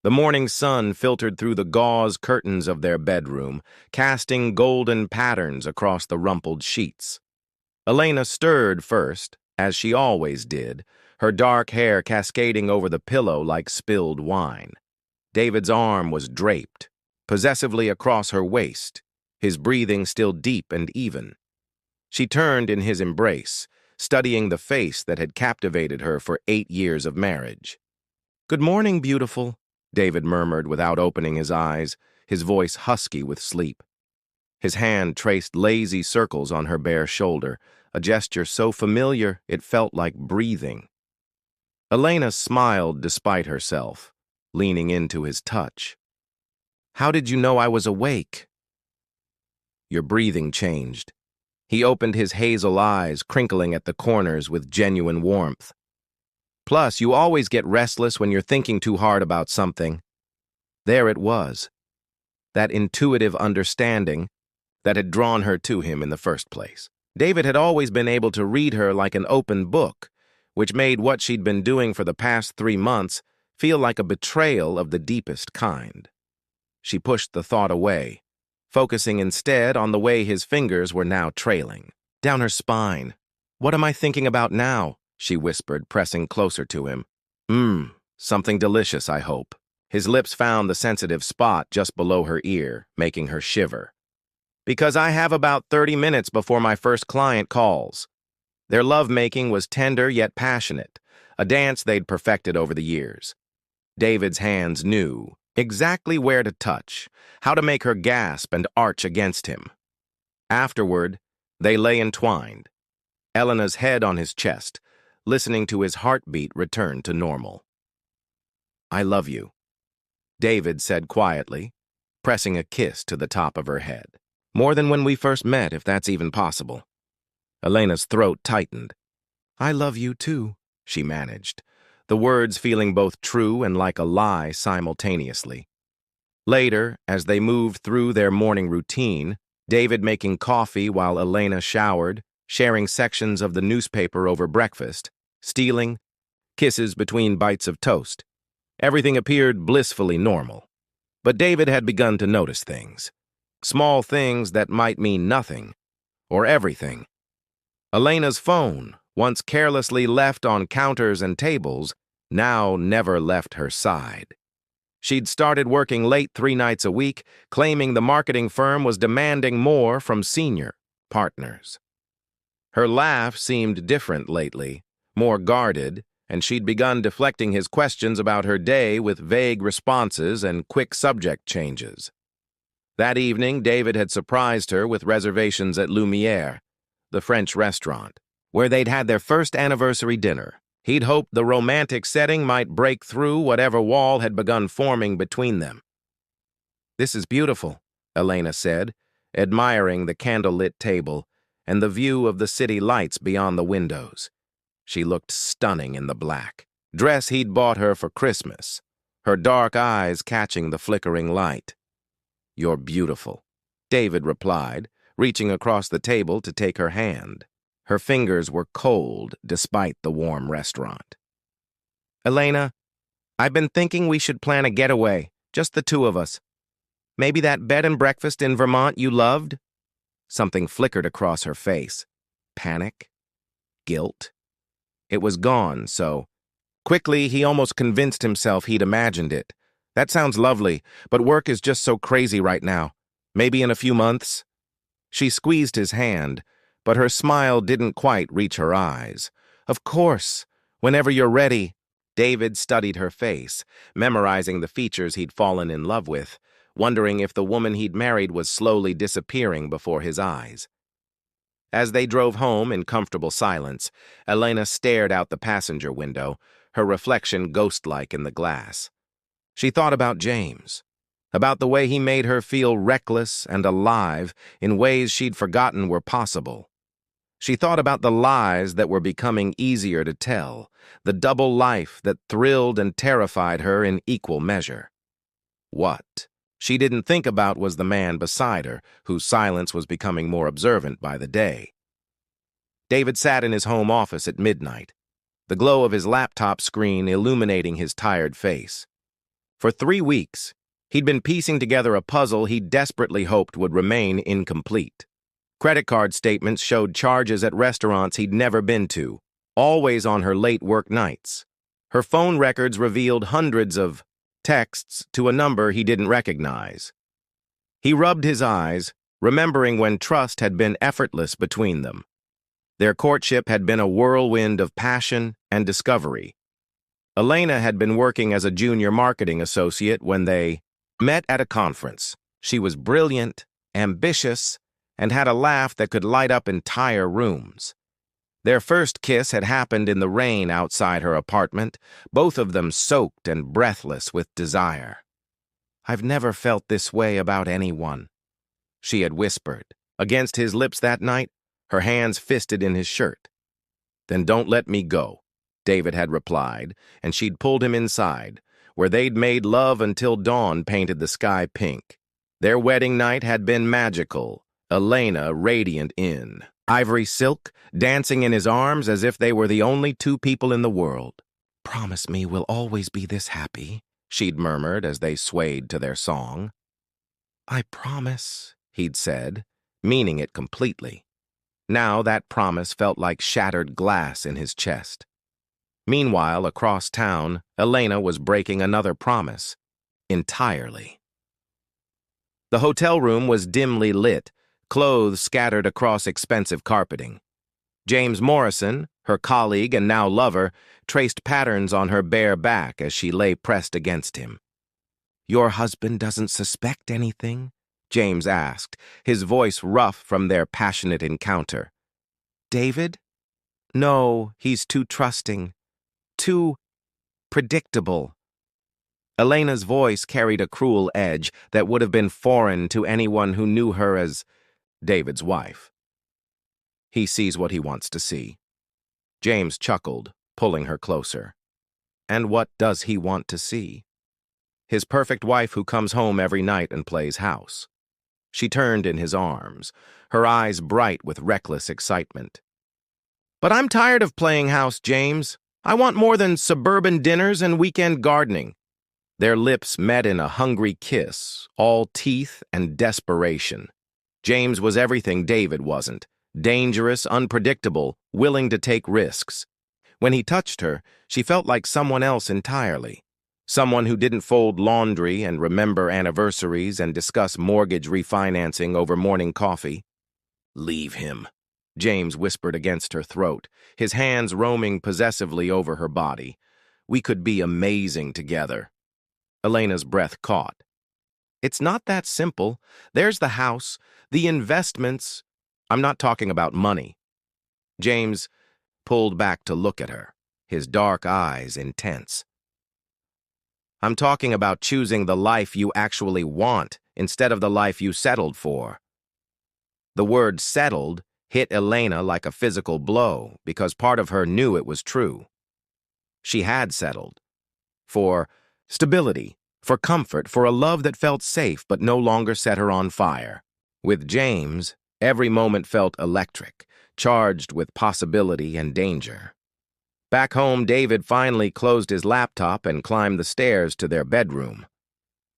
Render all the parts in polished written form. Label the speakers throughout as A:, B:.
A: The morning sun filtered through the gauze curtains of their bedroom, casting golden patterns across the rumpled sheets. Elena stirred first, as she always did, her dark hair cascading over the pillow like spilled wine. David's arm was draped, possessively across her waist, his breathing still deep and even. She turned in his embrace, studying the face that had captivated her for 8 years of marriage. "Good morning, beautiful," David murmured without opening his eyes, his voice husky with sleep. His hand traced lazy circles on her bare shoulder, a gesture so familiar it felt like breathing. Elena smiled despite herself, leaning into his touch. "How did you know I was awake?" Your breathing changed. He opened his hazel eyes, crinkling at the corners with genuine warmth. "Plus, you always get restless when you're thinking too hard about something." There it was, that intuitive understanding that had drawn her to him in the first place. David had always been able to read her like an open book, which made what she'd been doing for the past 3 months feel like a betrayal of the deepest kind. She pushed the thought away, focusing instead on the way his fingers were now trailing down her spine. "What am I thinking about now?" she whispered, pressing closer to him. Something delicious, I hope." His lips found the sensitive spot just below her ear, making her shiver. "Because I have about 30 minutes before my first client calls." Their lovemaking was tender yet passionate, a dance they'd perfected over the years. David's hands knew exactly where to touch, how to make her gasp and arch against him. Afterward, they lay entwined, Elena's head on his chest, listening to his heartbeat return to normal. "I love you," David said quietly, pressing a kiss to the top of her head. "More than when we first met, if that's even possible." Elena's throat tightened. "I love you too," she managed, the words feeling both true and like a lie simultaneously. Later, as they moved through their morning routine, David making coffee while Elena showered, sharing sections of the newspaper over breakfast, stealing kisses between bites of toast, everything appeared blissfully normal. But David had begun to notice things. Small things that might mean nothing, or everything. Elena's phone, once carelessly left on counters and tables, now never left her side. She'd started working late 3 nights a week, claiming the marketing firm was demanding more from senior partners. Her laugh seemed different lately, more guarded, and she'd begun deflecting his questions about her day with vague responses and quick subject changes. That evening, David had surprised her with reservations at Lumiere, the French restaurant, where they'd had their first anniversary dinner. He'd hoped the romantic setting might break through whatever wall had begun forming between them. "This is beautiful," Elena said, admiring the candlelit table and the view of the city lights beyond the windows. She looked stunning in the black dress he'd bought her for Christmas, her dark eyes catching the flickering light. "You're beautiful," David replied, reaching across the table to take her hand. Her fingers were cold despite the warm restaurant. "Elena, I've been thinking we should plan a getaway, just the two of us. Maybe that bed and breakfast in Vermont you loved?" Something flickered across her face. Panic? Guilt? It was gone, so quickly he almost convinced himself he'd imagined it. "That sounds lovely, but work is just so crazy right now. Maybe in a few months?" She squeezed his hand, but her smile didn't quite reach her eyes. "Of course, whenever you're ready." David studied her face, memorizing the features he'd fallen in love with, wondering if the woman he'd married was slowly disappearing before his eyes. As they drove home in comfortable silence, Elena stared out the passenger window, her reflection ghost-like in the glass. She thought about James, about the way he made her feel reckless and alive in ways she'd forgotten were possible. She thought about the lies that were becoming easier to tell, the double life that thrilled and terrified her in equal measure. What she didn't think about was the man beside her, whose silence was becoming more observant by the day. David sat in his home office at midnight, the glow of his laptop screen illuminating his tired face. For 3 weeks, he'd been piecing together a puzzle he desperately hoped would remain incomplete. Credit card statements showed charges at restaurants he'd never been to, always on her late work nights. Her phone records revealed hundreds of texts to a number he didn't recognize. He rubbed his eyes, remembering when trust had been effortless between them. Their courtship had been a whirlwind of passion and discovery. Elena had been working as a junior marketing associate when they met at a conference. She was brilliant, ambitious, and had a laugh that could light up entire rooms. Their first kiss had happened in the rain outside her apartment, both of them soaked and breathless with desire. "I've never felt this way about anyone," she had whispered, against his lips that night, her hands fisted in his shirt. "Then don't let me go," David had replied, and she'd pulled him inside, where they'd made love until dawn painted the sky pink. Their wedding night had been magical, Elena radiant in ivory silk, dancing in his arms as if they were the only two people in the world. "Promise me we'll always be this happy," she'd murmured as they swayed to their song. "I promise," he'd said, meaning it completely. Now that promise felt like shattered glass in his chest. Meanwhile, across town, Elena was breaking another promise, entirely. The hotel room was dimly lit, clothes scattered across expensive carpeting. James Morrison, her colleague and now lover, traced patterns on her bare back as she lay pressed against him. "Your husband doesn't suspect anything?" James asked, his voice rough from their passionate encounter. "David? No, he's too trusting. Too predictable." Elena's voice carried a cruel edge that would have been foreign to anyone who knew her as David's wife. "He sees what he wants to see." James chuckled, pulling her closer. "And what does he want to see?" "His perfect wife who comes home every night and plays house." She turned in his arms, her eyes bright with reckless excitement. "But I'm tired of playing house, James. I want more than suburban dinners and weekend gardening." Their lips met in a hungry kiss, all teeth and desperation. James was everything David wasn't: dangerous, unpredictable, willing to take risks. When he touched her, she felt like someone else entirely. Someone who didn't fold laundry and remember anniversaries and discuss mortgage refinancing over morning coffee. "Leave him," James whispered against her throat, his hands roaming possessively over her body. "We could be amazing together." Elena's breath caught. "It's not that simple. There's the house, the investments. I'm not talking about money." James pulled back to look at her, his dark eyes intense. "I'm talking about choosing the life you actually want instead of the life you settled for." The word "settled" hit Elena like a physical blow because part of her knew it was true. She had settled. For stability, for comfort, for a love that felt safe but no longer set her on fire. With James, every moment felt electric, charged with possibility and danger. Back home, David finally closed his laptop and climbed the stairs to their bedroom.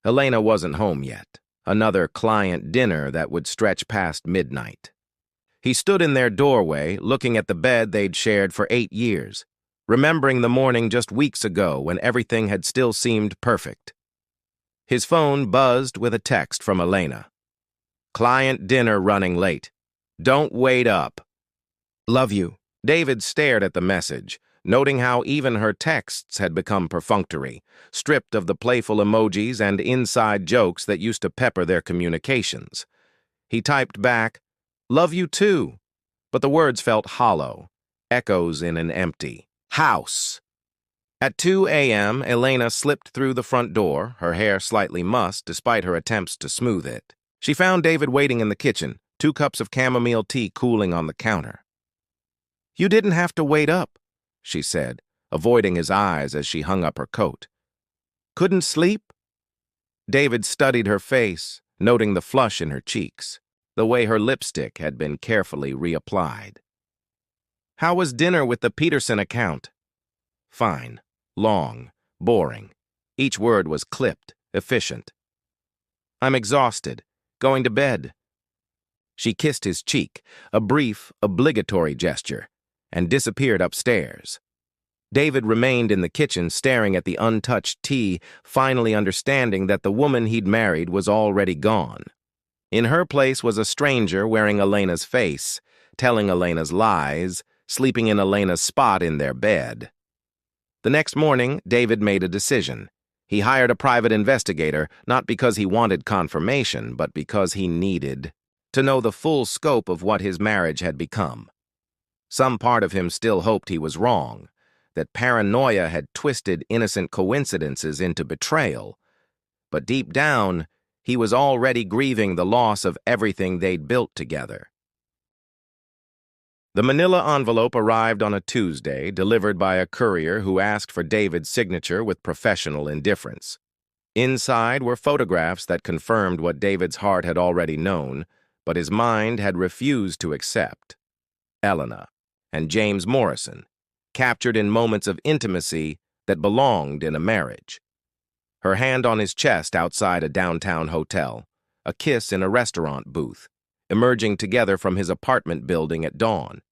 A: Elena wasn't home yet, another client dinner that would stretch past midnight. He stood in their doorway, looking at the bed they'd shared for 8 years, remembering the morning just weeks ago when everything had still seemed perfect. His phone buzzed with a text from Elena. "Client dinner running late. Don't wait up. Love you." David stared at the message, noting how even her texts had become perfunctory, stripped of the playful emojis and inside jokes that used to pepper their communications. He typed back, "Love you too," but the words felt hollow, echoes in an empty house. At 2 a.m., Elena slipped through the front door, her hair slightly mussed despite her attempts to smooth it. She found David waiting in the kitchen, 2 cups of chamomile tea cooling on the counter. "You didn't have to wait up," she said, avoiding his eyes as she hung up her coat. "Couldn't sleep?" David studied her face, noting the flush in her cheeks, the way her lipstick had been carefully reapplied. "How was dinner with the Peterson account?" "Fine. Long. Boring. Each word was clipped, efficient. I'm exhausted. Going to bed. She kissed his cheek, a brief, obligatory gesture, and disappeared upstairs. David remained in the kitchen staring at the untouched tea, finally understanding that the woman he'd married was already gone. In her place was a stranger wearing Elena's face, telling Elena's lies, sleeping in Elena's spot in their bed. The next morning, David made a decision. He hired a private investigator, not because he wanted confirmation, but because he needed to know the full scope of what his marriage had become. Some part of him still hoped he was wrong, that paranoia had twisted innocent coincidences into betrayal, but deep down, he was already grieving the loss of everything they'd built together. The manila envelope arrived on a Tuesday, delivered by a courier who asked for David's signature with professional indifference. Inside were photographs that confirmed what David's heart had already known, but his mind had refused to accept. Elena and James Morrison, captured in moments of intimacy that belonged in a marriage. Her hand on his chest outside a downtown hotel, a kiss in a restaurant booth, emerging together from his apartment building at dawn.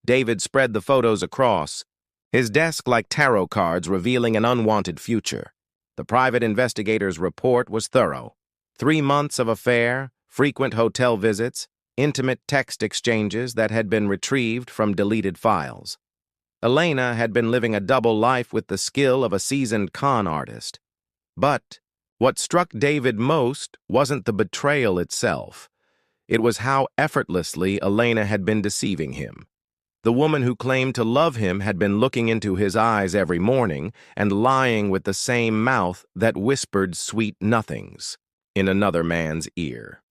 A: David spread the photos across, his desk like tarot cards revealing an unwanted future. The private investigator's report was thorough. 3 months of affair, frequent hotel visits, intimate text exchanges that had been retrieved from deleted files. Elena had been living a double life with the skill of a seasoned con artist. But what struck David most wasn't the betrayal itself. It was how effortlessly Elena had been deceiving him. The woman who claimed to love him had been looking into his eyes every morning and lying with the same mouth that whispered sweet nothings in another man's ear.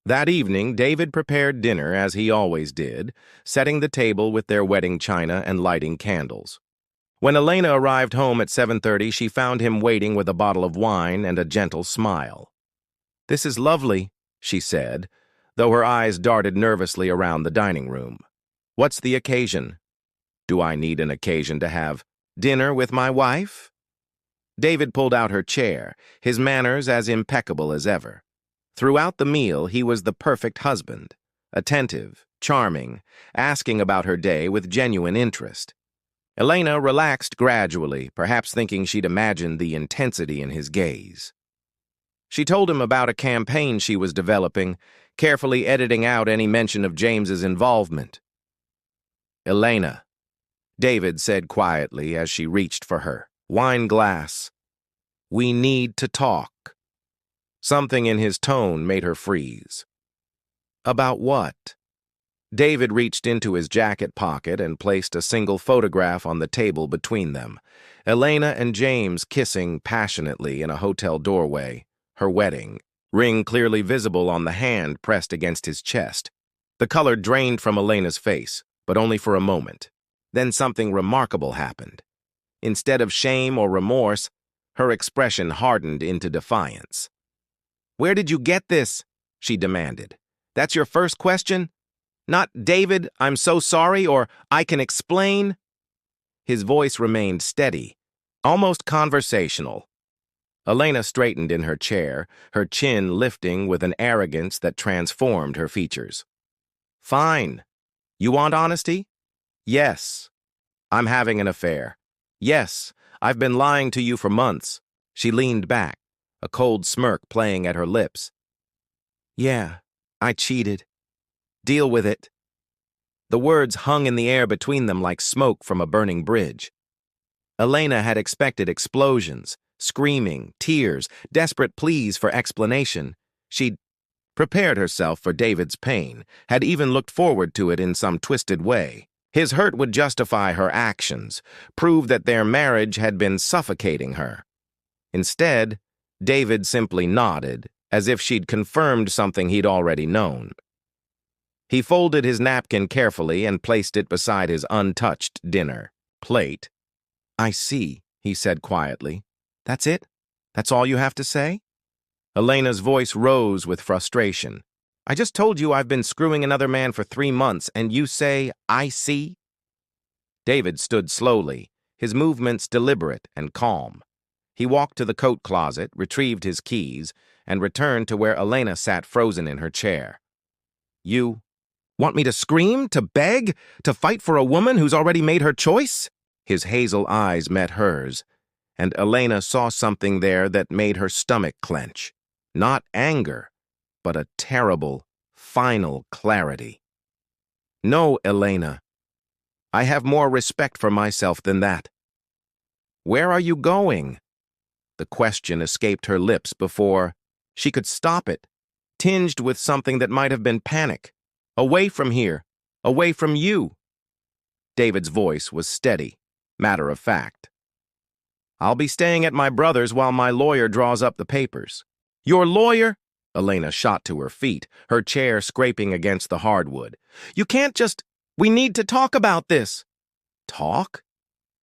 A: That evening, David prepared dinner as he always did, setting the table with their wedding china and lighting candles. When Elena arrived home at 7:30, she found him waiting with a bottle of wine and a gentle smile. "This is lovely," she said, though her eyes darted nervously around the dining room. "What's the occasion?" "Do I need an occasion to have dinner with my wife?" David pulled out her chair, his manners as impeccable as ever. Throughout the meal, he was the perfect husband, attentive, charming, asking about her day with genuine interest. Elena relaxed gradually, perhaps thinking she'd imagined the intensity in his gaze. She told him about a campaign she was developing, carefully editing out any mention of James's involvement. "Elena," David said quietly as she reached for her wine glass, "we need to talk." Something in his tone made her freeze. "About what?" David reached into his jacket pocket and placed a single photograph on the table between them. Elena and James kissing passionately in a hotel doorway, her wedding, ring clearly visible on the hand pressed against his chest. The color drained from Elena's face, but only for a moment. Then something remarkable happened. Instead of shame or remorse, her expression hardened into defiance. "Where did you get this?" she demanded. "That's your first question? Not 'David, I'm so sorry,' or 'I can explain'?" His voice remained steady, almost conversational. Elena straightened in her chair, her chin lifting with an arrogance that transformed her features. "Fine. You want honesty?" "Yes. I'm having an affair. Yes, I've been lying to you for months." She leaned back, a cold smirk playing at her lips. "Yeah, I cheated. Deal with it." The words hung in the air between them like smoke from a burning bridge. Elena had expected explosions, screaming, tears, desperate pleas for explanation. She'd prepared herself for David's pain, had even looked forward to it in some twisted way. His hurt would justify her actions, prove that their marriage had been suffocating her. Instead, David simply nodded, as if she'd confirmed something he'd already known. He folded his napkin carefully and placed it beside his untouched dinner plate. "I see," he said quietly. "That's it? That's all you have to say?" Elena's voice rose with frustration. "I just told you I've been screwing another man for 3 months, and you say, 'I see'?" David stood slowly, his movements deliberate and calm. He walked to the coat closet, retrieved his keys, and returned to where Elena sat frozen in her chair. You want me to scream, to beg, to fight for a woman who's already made her choice? His hazel eyes met hers, and Elena saw something there that made her stomach clench. Not anger, but a terrible, final clarity. No, Elena. I have more respect for myself than that. Where are you going? The question escaped her lips before she could stop it, tinged with something that might have been panic. Away from here, away from you. David's voice was steady, matter of fact. I'll be staying at my brother's while my lawyer draws up the papers. Your lawyer? Elena shot to her feet, her chair scraping against the hardwood. You can't just... We need to talk about this. Talk?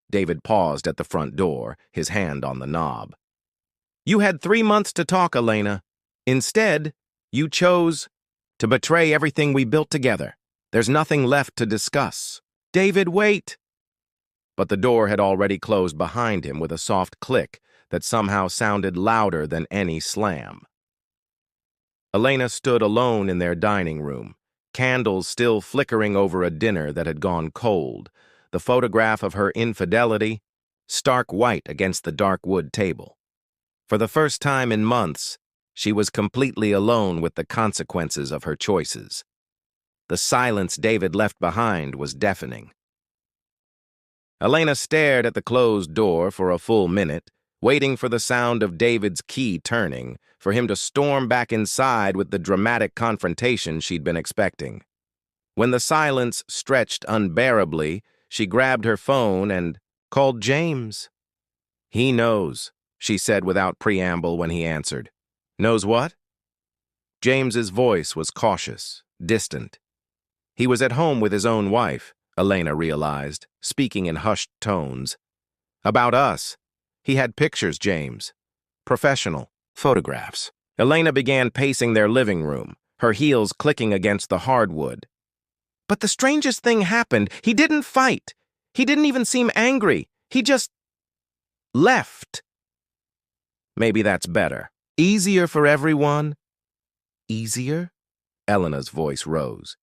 A: David paused at the front door, his hand on the knob. You had 3 months to talk, Elena. Instead, you chose to betray everything we built together. There's nothing left to discuss. David, wait! But the door had already closed behind him with a soft click that somehow sounded louder than any slam. Elena stood alone in their dining room, candles still flickering over a dinner that had gone cold, the photograph of her infidelity stark white against the dark wood table. For the first time in months, she was completely alone with the consequences of her choices. The silence David left behind was deafening. Elena stared at the closed door for a full minute, waiting for the sound of David's key turning, for him to storm back inside with the dramatic confrontation she'd been expecting. When the silence stretched unbearably, she grabbed her phone and called James. He knows, she said without preamble when he answered. Knows what? James's voice was cautious, distant. He was at home with his own wife, Elena realized, speaking in hushed tones. About us. He had pictures, James. Professional. Photographs. Elena began pacing their living room, her heels clicking against the hardwood. But the strangest thing happened. He didn't fight. He didn't even seem angry. He just left. Maybe that's better. Easier for everyone. Easier? Elena's voice rose.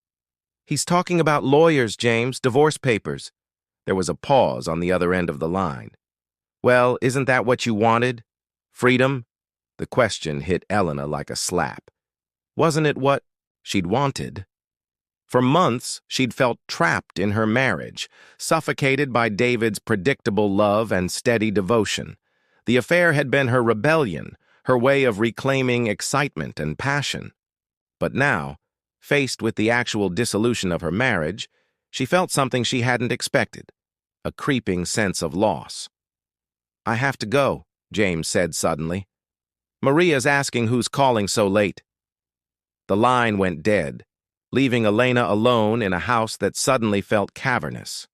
A: He's talking about lawyers, James, divorce papers. There was a pause on the other end of the line. Well, isn't that what you wanted? Freedom? The question hit Elena like a slap. Wasn't it what she'd wanted? For months, she'd felt trapped in her marriage, suffocated by David's predictable love and steady devotion. The affair had been her rebellion, her way of reclaiming excitement and passion. But now, faced with the actual dissolution of her marriage, she felt something she hadn't expected, a creeping sense of loss. I have to go, James said suddenly. Maria's asking who's calling so late. The line went dead, leaving Elena alone in a house that suddenly felt cavernous.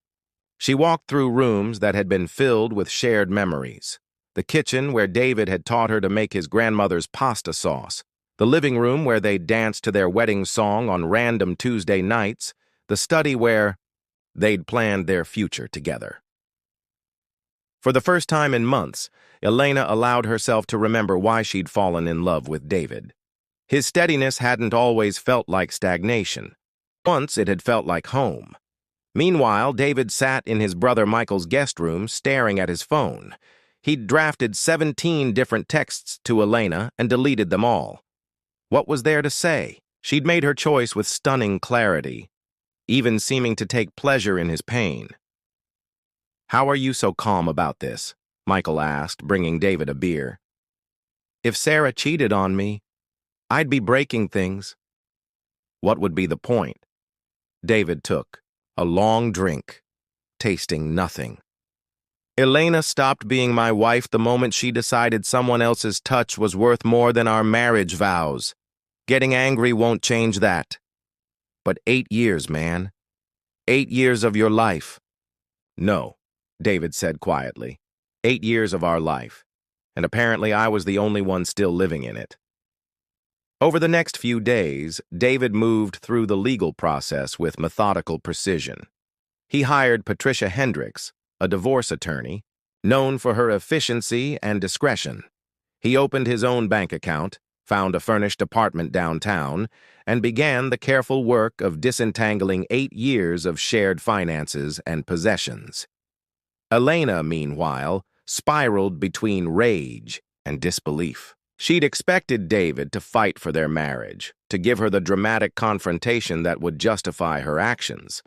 A: She walked through rooms that had been filled with shared memories. The kitchen where David had taught her to make his grandmother's pasta sauce, the living room where they danced to their wedding song on random Tuesday nights, the study where they'd planned their future together. For the first time in months, Elena allowed herself to remember why she'd fallen in love with David. His steadiness hadn't always felt like stagnation. Once it had felt like home. Meanwhile, David sat in his brother Michael's guest room staring at his phone. He'd drafted 17 different texts to Elena and deleted them all. What was there to say? She'd made her choice with stunning clarity, even seeming to take pleasure in his pain. How are you so calm about this? Michael asked, bringing David a beer. If Sarah cheated on me, I'd be breaking things. What would be the point? David took a long drink, tasting nothing. Elena stopped being my wife the moment she decided someone else's touch was worth more than our marriage vows. Getting angry won't change that. But 8 years, man. 8 years of your life. No, David said quietly. 8 years of our life. And apparently I was the only one still living in it. Over the next few days, David moved through the legal process with methodical precision. He hired Patricia Hendricks, a divorce attorney, known for her efficiency and discretion. He opened his own bank account, found a furnished apartment downtown, and began the careful work of disentangling 8 years of shared finances and possessions. Elena, meanwhile, spiraled between rage and disbelief. She'd expected David to fight for their marriage, to give her the dramatic confrontation that would justify her actions.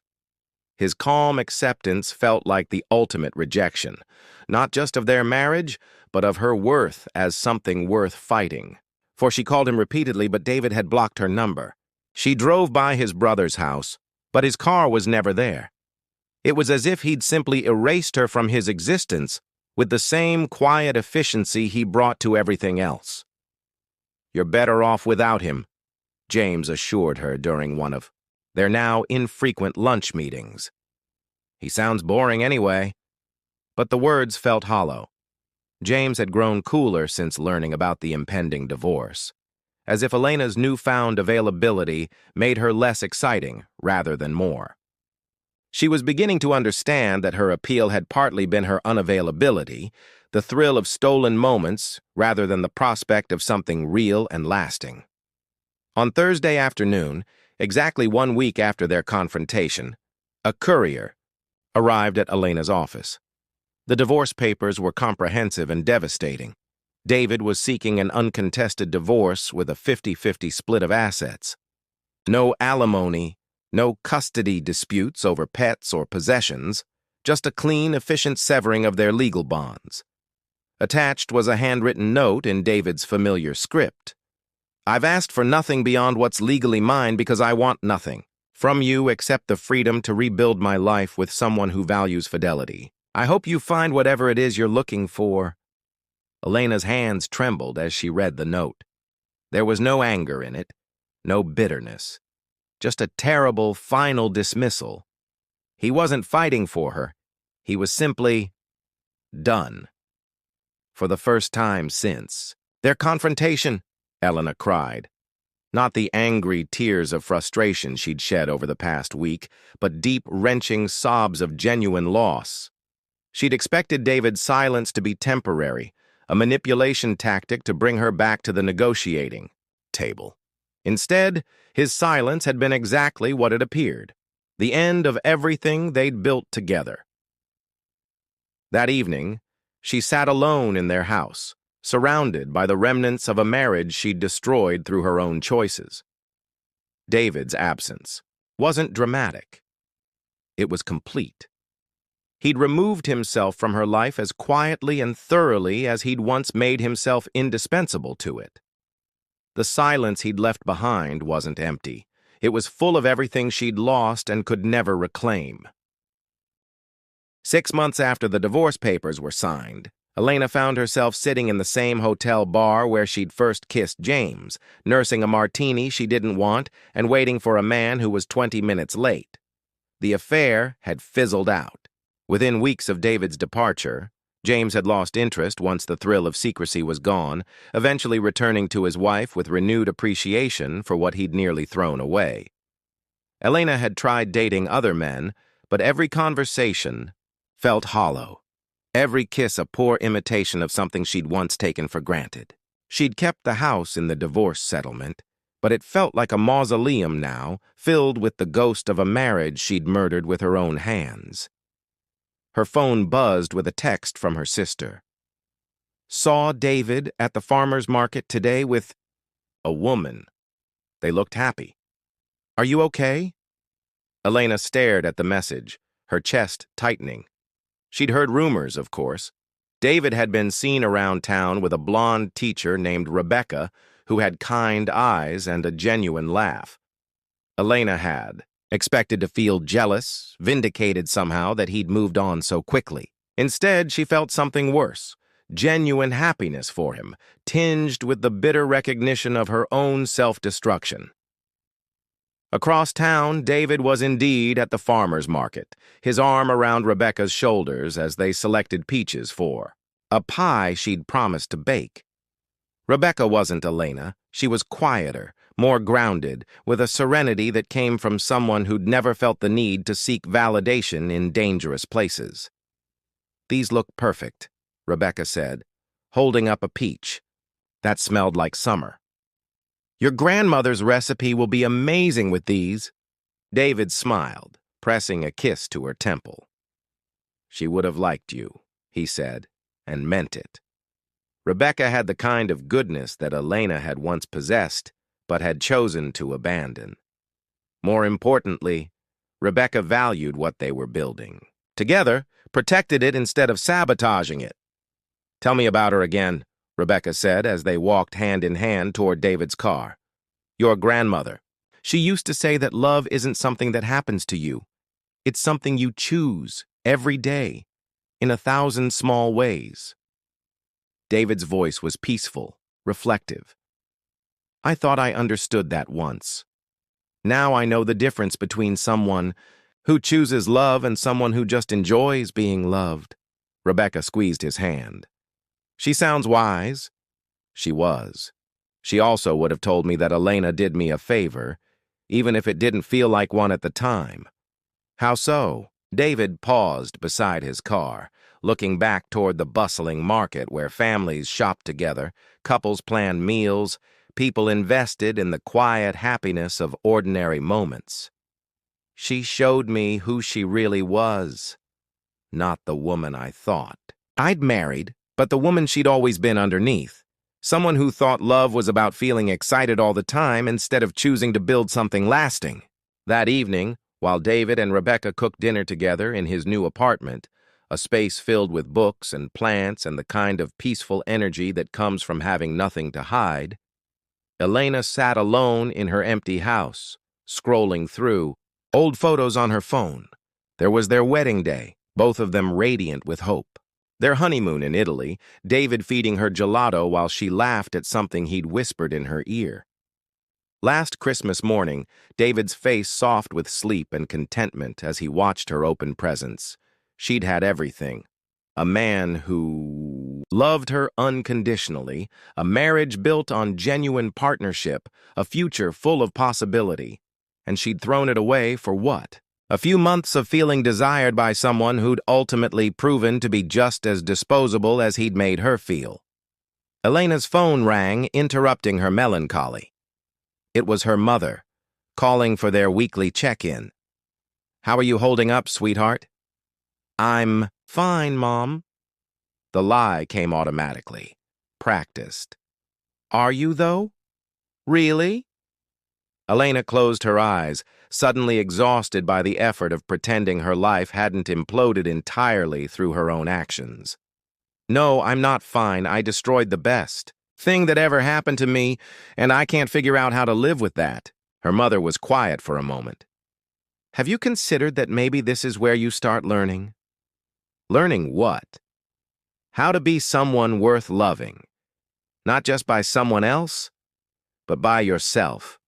A: His calm acceptance felt like the ultimate rejection, not just of their marriage, but of her worth as something worth fighting. For she called him repeatedly, but David had blocked her number. She drove by his brother's house, but his car was never there. It was as if he'd simply erased her from his existence with the same quiet efficiency he brought to everything else. "You're better off without him," James assured her during one of their now infrequent lunch meetings. "He sounds boring anyway." But the words felt hollow. James had grown cooler since learning about the impending divorce, as if Elena's newfound availability made her less exciting rather than more. She was beginning to understand that her appeal had partly been her unavailability, the thrill of stolen moments rather than the prospect of something real and lasting. On Thursday afternoon, exactly 1 week after their confrontation, a courier arrived at Elena's office. The divorce papers were comprehensive and devastating. David was seeking an uncontested divorce with a 50-50 split of assets. No alimony, no custody disputes over pets or possessions, just a clean, efficient severing of their legal bonds. Attached was a handwritten note in David's familiar script. "I've asked for nothing beyond what's legally mine because I want nothing from you except the freedom to rebuild my life with someone who values fidelity. I hope you find whatever it is you're looking for." Elena's hands trembled as she read the note. There was no anger in it, no bitterness, just a terrible, final dismissal. He wasn't fighting for her. He was simply done. For the first time since their confrontation, Elena cried. Not the angry tears of frustration she'd shed over the past week, but deep, wrenching sobs of genuine loss. She'd expected David's silence to be temporary, a manipulation tactic to bring her back to the negotiating table. Instead, his silence had been exactly what it appeared, the end of everything they'd built together. That evening, she sat alone in their house, surrounded by the remnants of a marriage she'd destroyed through her own choices. David's absence wasn't dramatic. It was complete. He'd removed himself from her life as quietly and thoroughly as he'd once made himself indispensable to it. The silence he'd left behind wasn't empty. It was full of everything she'd lost and could never reclaim. 6 months after the divorce papers were signed, Elena found herself sitting in the same hotel bar where she'd first kissed James, nursing a martini she didn't want and waiting for a man who was 20 minutes late. The affair had fizzled out. Within weeks of David's departure, James had lost interest once the thrill of secrecy was gone, eventually returning to his wife with renewed appreciation for what he'd nearly thrown away. Elena had tried dating other men, but every conversation felt hollow. Every kiss a poor imitation of something she'd once taken for granted. She'd kept the house in the divorce settlement, but it felt like a mausoleum now, filled with the ghost of a marriage she'd murdered with her own hands. Her phone buzzed with a text from her sister. "Saw David at the farmer's market today with a woman. They looked happy. Are you okay?" Elena stared at the message, her chest tightening. She'd heard rumors, of course. David had been seen around town with a blonde teacher named Rebecca who had kind eyes and a genuine laugh. Elena had expected to feel jealous, vindicated somehow that he'd moved on so quickly. Instead, she felt something worse, genuine happiness for him, tinged with the bitter recognition of her own self-destruction. Across town, David was indeed at the farmer's market, his arm around Rebecca's shoulders as they selected peaches for a pie she'd promised to bake. Rebecca wasn't Elena. She was quieter, more grounded, with a serenity that came from someone who'd never felt the need to seek validation in dangerous places. These look perfect, Rebecca said, holding up a peach. That smelled like summer. Your grandmother's recipe will be amazing with these. David smiled, pressing a kiss to her temple. She would have liked you, he said, and meant it. Rebecca had the kind of goodness that Elena had once possessed, but had chosen to abandon. More importantly, Rebecca valued what they were building. Together, protected it instead of sabotaging it. Tell me about her again, Rebecca said as they walked hand in hand toward David's car. Your grandmother. She used to say that love isn't something that happens to you. It's something you choose every day, in 1,000 small ways. David's voice was peaceful, reflective. I thought I understood that once. Now I know the difference between someone who chooses love and someone who just enjoys being loved. Rebecca squeezed his hand. She sounds wise. She was. She also would have told me that Elena did me a favor, even if it didn't feel like one at the time. How so? David paused beside his car, looking back toward the bustling market where families shopped together, couples planned meals, people invested in the quiet happiness of ordinary moments. She showed me who she really was, not the woman I thought. I'd married, but the woman she'd always been underneath. Someone who thought love was about feeling excited all the time instead of choosing to build something lasting. That evening, while David and Rebecca cooked dinner together in his new apartment, a space filled with books and plants and the kind of peaceful energy that comes from having nothing to hide, Elena sat alone in her empty house, scrolling through old photos on her phone. There was their wedding day, both of them radiant with hope. Their honeymoon in Italy, David feeding her gelato while she laughed at something he'd whispered in her ear. Last Christmas morning, David's face soft with sleep and contentment as he watched her open presents. She'd had everything. A man who loved her unconditionally, a marriage built on genuine partnership, a future full of possibility. And she'd thrown it away for what? A few months of feeling desired by someone who'd ultimately proven to be just as disposable as he'd made her feel. Elena's phone rang, interrupting her melancholy. It was her mother, calling for their weekly check-in. How are you holding up, sweetheart? I'm fine, Mom. The lie came automatically, practiced. Are you, though? Really? Elena closed her eyes, suddenly exhausted by the effort of pretending her life hadn't imploded entirely through her own actions. No, I'm not fine. I destroyed the best thing that ever happened to me, and I can't figure out how to live with that. Her mother was quiet for a moment. Have you considered that maybe this is where you start learning? Learning what? How to be someone worth loving. Not just by someone else, but by yourself.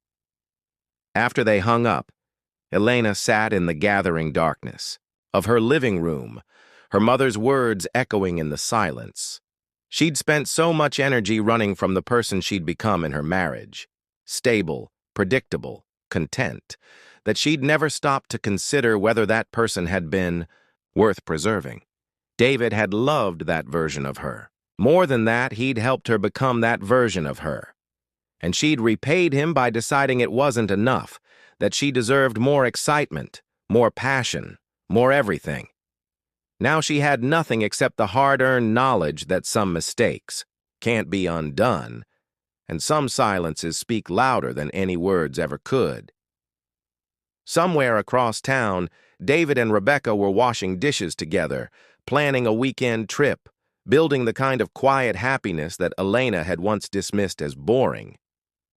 A: After they hung up, Elena sat in the gathering darkness of her living room, her mother's words echoing in the silence. She'd spent so much energy running from the person she'd become in her marriage, stable, predictable, content, that she'd never stopped to consider whether that person had been worth preserving. David had loved that version of her. More than that, he'd helped her become that version of her. And she'd repaid him by deciding it wasn't enough, that she deserved more excitement, more passion, more everything. Now she had nothing except the hard-earned knowledge that some mistakes can't be undone, and some silences speak louder than any words ever could. Somewhere across town, David and Rebecca were washing dishes together, planning a weekend trip, building the kind of quiet happiness that Elena had once dismissed as boring.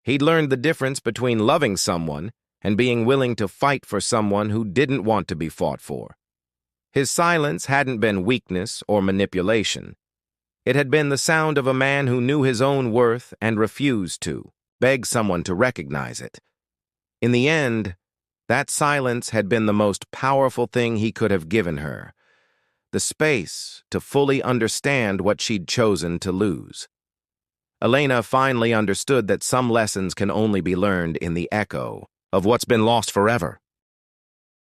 A: He'd learned the difference between loving someone and being willing to fight for someone who didn't want to be fought for. His silence hadn't been weakness or manipulation. It had been the sound of a man who knew his own worth and refused to beg someone to recognize it. In the end, that silence had been the most powerful thing he could have given her, the space to fully understand what she'd chosen to lose. Elena finally understood that some lessons can only be learned in the echo of what's been lost forever.